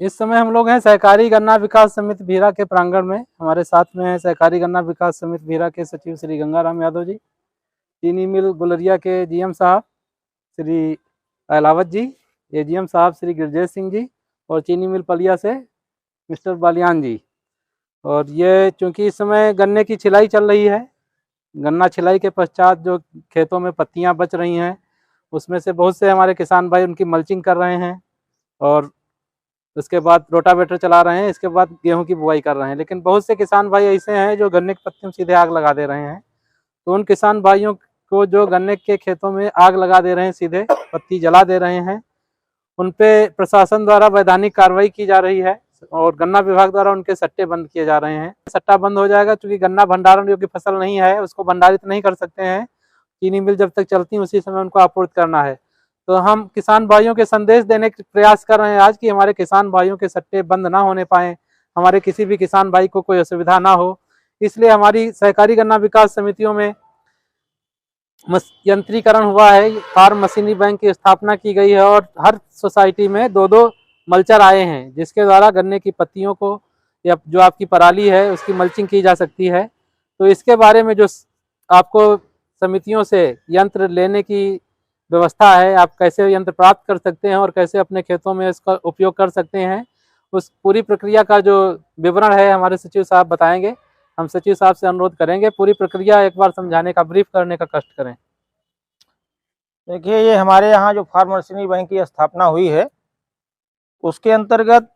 इस समय हम लोग हैं सहकारी गन्ना विकास समिति भीरा के प्रांगण में। हमारे साथ में है सहकारी गन्ना विकास समिति भीरा के सचिव श्री गंगाराम यादव जी, चीनी मिल गुलरिया के जीएम साहब श्री अलावत जी, एजीएम साहब श्री गिरजेश सिंह जी, और चीनी मिल पलिया से मिस्टर बालियान जी। और ये चूँकि इस समय गन्ने की छिलाई चल रही है, गन्ना छिलाई के पश्चात जो खेतों में पत्तियां बच रही हैं उसमें से बहुत से हमारे किसान भाई उनकी मल्चिंग कर रहे हैं और उसके बाद रोटावेटर चला रहे हैं, इसके बाद गेहूं की बुआई कर रहे हैं। लेकिन बहुत से किसान भाई ऐसे हैं जो गन्ने की पत्तियों में सीधे आग लगा दे रहे हैं। तो उन किसान भाइयों को जो गन्ने के खेतों में आग लगा दे रहे हैं, सीधे पत्ती जला दे रहे हैं, उन पे प्रशासन द्वारा वैधानिक कार्रवाई की जा रही है और गन्ना विभाग द्वारा उनके सट्टे बंद किए जा रहे हैं। सट्टा बंद हो जाएगा क्योंकि गन्ना भंडारण योग्य फसल नहीं है, उसको भंडारित नहीं कर सकते हैं। चीनी मिल जब तक चलती है उसी समय उनको आपूर्ति करना है। तो हम किसान भाइयों के संदेश देने के प्रयास कर रहे हैं आज कि हमारे किसान भाइयों के सट्टे बंद ना होने पाए, हमारे किसी भी किसान भाई को कोई असुविधा ना हो। इसलिए हमारी सहकारी गन्ना विकास समितियों में यंत्रीकरण हुआ है, फार्म मशीनरी बैंक की स्थापना की गई है और हर सोसाइटी में 2-2 मल्चर आए हैं जिसके द्वारा गन्ने की पत्तियों को या जो आपकी पराली है उसकी मल्चिंग की जा सकती है। तो इसके बारे में जो आपको समितियों से यंत्र लेने की व्यवस्था है, आप कैसे यंत्र प्राप्त कर सकते हैं और कैसे अपने खेतों में इसका उपयोग कर सकते हैं, उस पूरी प्रक्रिया का जो विवरण है हमारे सचिव साहब बताएंगे। हम सचिव साहब से अनुरोध करेंगे पूरी प्रक्रिया एक बार समझाने का, ब्रीफ करने का कष्ट करें। देखिए, ये हमारे यहाँ जो फार्म मशीनरी बैंक की स्थापना हुई है उसके अंतर्गत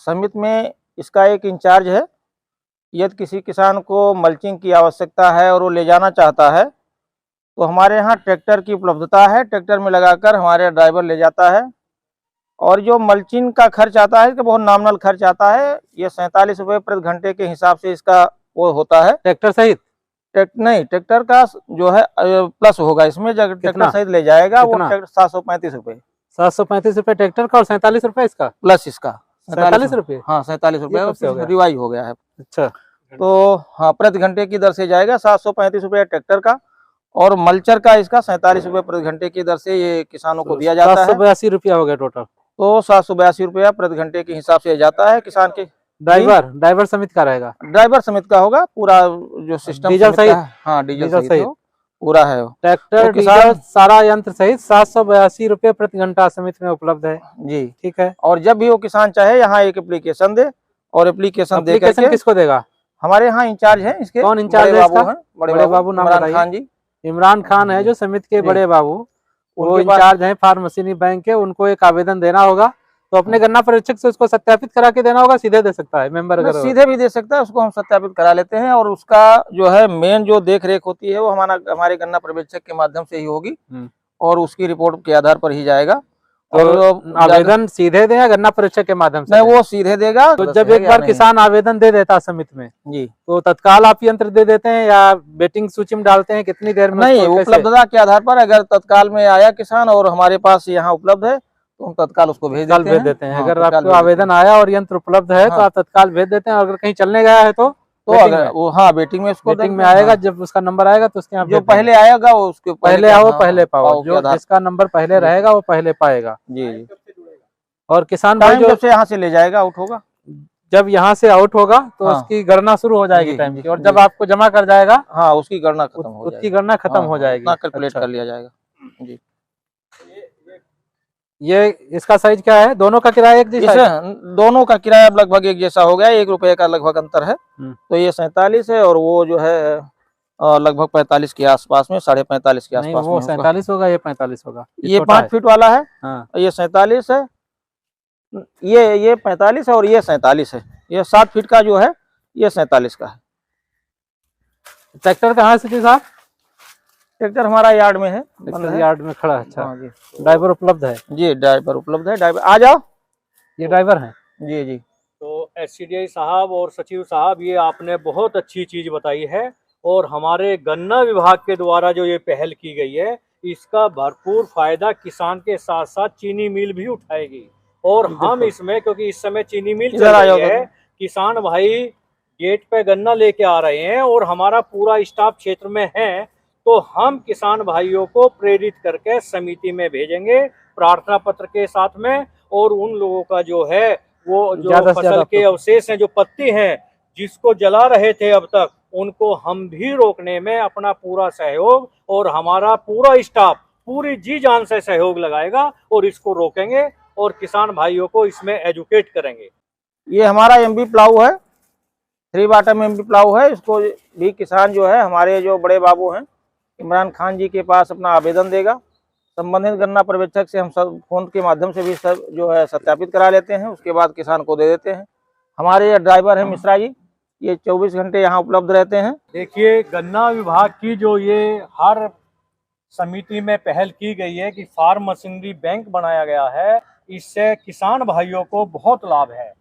समिति में इसका एक इंचार्ज है। यदि किसी किसान को मल्चिंग की आवश्यकता है और वो ले जाना चाहता है तो हमारे यहाँ ट्रैक्टर की उपलब्धता है, ट्रैक्टर में लगाकर हमारे ड्राइवर ले जाता है। और जो मल्चिंग का खर्च आता है इसका बहुत नॉमिनल खर्च आता है, ये 47 रुपये प्रति घंटे के हिसाब से इसका वो होता है। ट्रैक्टर सहित नहीं, ट्रैक्टर का जो है प्लस होगा इसमें, जब ट्रैक्टर सहित ले जाएगा वो 735 रुपये। 735 रुपये ट्रैक्टर का और 47 रुपये इसका प्लस इसका 47 रुपये। हाँ, 47 रुपये रिवाइज हो गया है। अच्छा, तो हाँ, प्रति घंटे की दर से जाएगा 735 रुपये ट्रैक्टर का, और मल्चर का इसका 47 रुपये प्रति घंटे की दर से ये किसानों को दिया जाता है। 782 रुपया हो गया टोटल। तो 782 रुपया प्रति घंटे के हिसाब से जाता है किसान के। ड्राइवर समिति का रहेगा, ड्राइवर समिति का होगा पूरा जो सिस्टम डीजल सहित। हाँ, डीजल सहित पूरा है। ट्रैक्टर डीजल सारा यंत्र सहित 782 रुपये प्रति घंटा समिति में उपलब्ध है जी। ठीक है। और जब भी वो किसान चाहे यहाँ एक एप्लीकेशन दे, और एप्लीकेशन दे करके किसको देगा? हमारे यहाँ इंचार्ज है इसके। कौन इंचार्ज है इसका? बड़े बाबू नाम इमरान खान जी। इमरान खान है जो समिति के बड़े बाबू, वो इंचार्ज हैं फार्म मशीनरी बैंक के। उनको एक आवेदन देना होगा, तो अपने गन्ना परीक्षक से उसको सत्यापित करा के देना होगा। सीधे दे सकता है मेंबर, अगर सीधे भी दे सकता है, उसको हम सत्यापित करा लेते हैं। और उसका जो है मेन जो देख रेख होती है वो हमारे गन्ना पर्यवेक्षक के माध्यम से ही होगी और उसकी रिपोर्ट के आधार पर ही जाएगा। और आवेदन सीधे देगा गन्ना परीक्षक के माध्यम से? नहीं, वो सीधे देगा। तो जब एक बार किसान आवेदन दे देता समिति में जी, तो तत्काल आप यंत्र दे देते हैं या वेटिंग सूची में डालते हैं? कितनी देर में? नहीं, उपलब्धता के आधार पर अगर तत्काल में आया किसान और हमारे पास यहाँ उपलब्ध है तो हम तत्काल उसको भेज देते हैं। अगर आपको आवेदन आया और यंत्र उपलब्ध है तो आप तत्काल भेज देते हैं। अगर कहीं चलने गया है तो अगर वो हाँ वेटिंग में उसको वेटिंग में आएगा। जब उसका नंबर आएगा तो उसके यहाँ जो पहले आएगा वो उसके पहले आओ पहले पाओ, जो जिसका नंबर पहले रहेगा वो पहले पाएगा जी। और किसान भाई जो से यहाँ से ले जाएगा, आउट होगा, जब यहाँ से आउट होगा तो उसकी गणना शुरू हो जाएगी टाइम की, और जब आपको जमा कर जाएगा हाँ उसकी गणना खत्म हो जाएगी। उसकी गणना खत्म हो जाएगी, कैलकुलेट कर लिया जाएगा जी। ये इसका साइज क्या है? दोनों का किराया एक जैसा? दोनों का किराया लगभग एक जैसा हो गया, 1 रुपये का लगभग अंतर है। तो ये 47 है और वो जो है लगभग 45 के आसपास में, 45.5 के आसपास। वो 47 होगा, ये 45 होगा। ये 5 फीट वाला है हाँ। ये 47 है, ये 45 है और ये 47 है। ये 7 फीट का जो है ये 47 का है। ट्रैक्टर कहाँ से साहब? ट्रैक्टर हमारा यार्ड में है, यार्ड में खड़ा है। अच्छा हाँ जी। ड्राइवर उपलब्ध है जी, ड्राइवर उपलब्ध है। ड्राइवर आ जाओ, ये ड्राइवर है जी जी। तो एससीडीआई साहब और सचिव साहब, ये आपने बहुत अच्छी चीज बताई है और हमारे गन्ना विभाग के द्वारा जो ये पहल की गई है इसका भरपूर फायदा किसान के साथ साथ चीनी मिल भी उठाएगी। और हम इसमें, क्योंकि इस समय चीनी मिल चल रही है, किसान भाई गेट पे गन्ना लेके आ रहे हैं और हमारा पूरा स्टाफ क्षेत्र में है, तो हम किसान भाइयों को प्रेरित करके समिति में भेजेंगे प्रार्थना पत्र के साथ में, और उन लोगों का जो है वो जो ज्यादा से फसल ज्यादा के अवशेष हैं, जो पत्ती हैं जिसको जला रहे थे अब तक, उनको हम भी रोकने में अपना पूरा सहयोग और हमारा पूरा स्टाफ पूरी जी जान से सहयोग लगाएगा और इसको रोकेंगे और किसान भाइयों को इसमें एजुकेट करेंगे। ये हमारा एमबी प्लाऊ है, 3 बॉटम एमबी प्लाऊ है। इसको भी किसान जो है, हमारे जो बड़े बाबू हैं इमरान खान जी के पास अपना आवेदन देगा। संबंधित गन्ना पर्यवेक्षक से हम सब फोन के माध्यम से भी सब जो है सत्यापित करा लेते हैं, उसके बाद किसान को दे देते हैं। हमारे ये ड्राइवर हैं मिश्रा जी, ये 24 घंटे यहाँ उपलब्ध रहते हैं। देखिए, गन्ना विभाग की जो ये हर समिति में पहल की गई है कि फार्म मशीनरी बैंक बनाया गया है, इससे किसान भाइयों को बहुत लाभ है,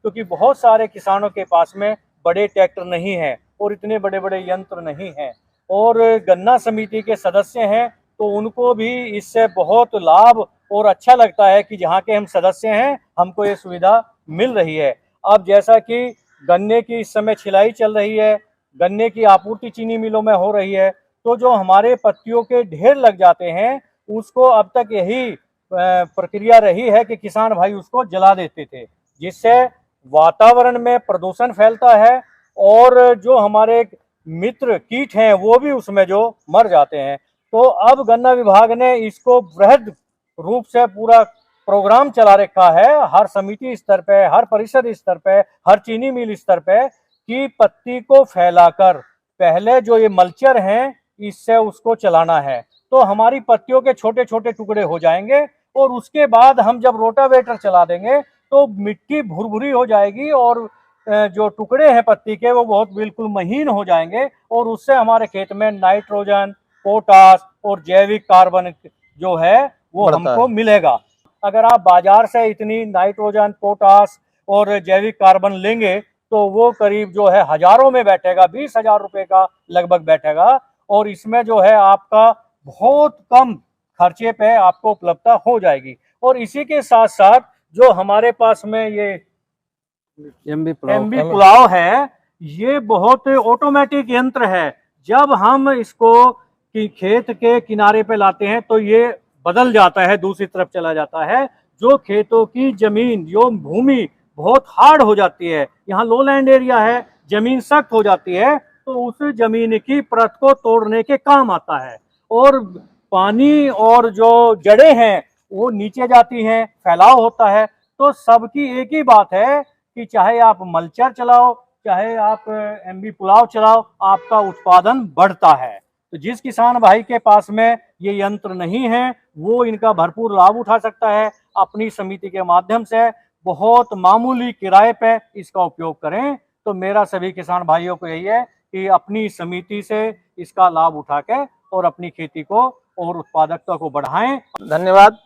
क्योंकि बहुत सारे किसानों के पास में बड़े ट्रैक्टर नहीं हैं और इतने बड़े बड़े यंत्र नहीं हैं, और गन्ना समिति के सदस्य हैं तो उनको भी इससे बहुत लाभ और अच्छा लगता है कि जहाँ के हम सदस्य हैं हमको ये सुविधा मिल रही है। अब जैसा कि गन्ने की इस समय छिलाई चल रही है, गन्ने की आपूर्ति चीनी मिलों में हो रही है, तो जो हमारे पत्तियों के ढेर लग जाते हैं उसको अब तक यही प्रक्रिया रही है कि किसान भाई उसको जला देते थे, जिससे वातावरण में प्रदूषण फैलता है और जो हमारे मित्र कीट हैं वो भी उसमें जो मर जाते हैं। तो अब गन्ना विभाग ने इसको वृहद रूप से पूरा प्रोग्राम चला रखा है, हर समिति स्तर पे, हर परिषद स्तर पे, हर चीनी मिल स्तर पे, कि पत्ती को फैलाकर पहले जो ये मल्चर हैं इससे उसको चलाना है, तो हमारी पत्तियों के छोटे छोटे टुकड़े हो जाएंगे और उसके बाद हम जब रोटावेटर चला देंगे तो मिट्टी भुरभुरी हो जाएगी और जो टुकड़े हैं पत्ती के वो बहुत बिल्कुल महीन हो जाएंगे और उससे हमारे खेत में नाइट्रोजन, पोटास और जैविक कार्बन जो है वो हमको मिलेगा। अगर आप बाजार से इतनी नाइट्रोजन, पोटास और जैविक कार्बन लेंगे तो वो करीब जो है हजारों में बैठेगा, 20,000 रुपए का लगभग बैठेगा, और इसमें जो है आपका बहुत कम खर्चे पे आपको उपलब्धता हो जाएगी। और इसी के साथ साथ जो हमारे पास में ये एमबी पुलाव है, ये बहुत ऑटोमेटिक यंत्र है। जब हम इसको कि खेत के किनारे पे लाते हैं तो ये बदल जाता है, दूसरी तरफ चला जाता है। जो खेतों की जमीन, जो भूमि बहुत हार्ड हो जाती है, यहाँ लोलैंड एरिया है, जमीन सख्त हो जाती है, तो उस जमीन की परत को तोड़ने के काम आता है और पानी और जो जड़ें हैं वो नीचे जाती हैं, फैलाव होता है। तो सबकी एक ही बात है कि चाहे आप मल्चर चलाओ, चाहे आप एमबी पुलाव चलाओ, आपका उत्पादन बढ़ता है। तो जिस किसान भाई के पास में ये यंत्र नहीं है वो इनका भरपूर लाभ उठा सकता है। अपनी समिति के माध्यम से बहुत मामूली किराए पे इसका उपयोग करें। तो मेरा सभी किसान भाइयों को यही है कि अपनी समिति से इसका लाभ उठा के और अपनी खेती को और उत्पादकता को बढ़ाएं। धन्यवाद।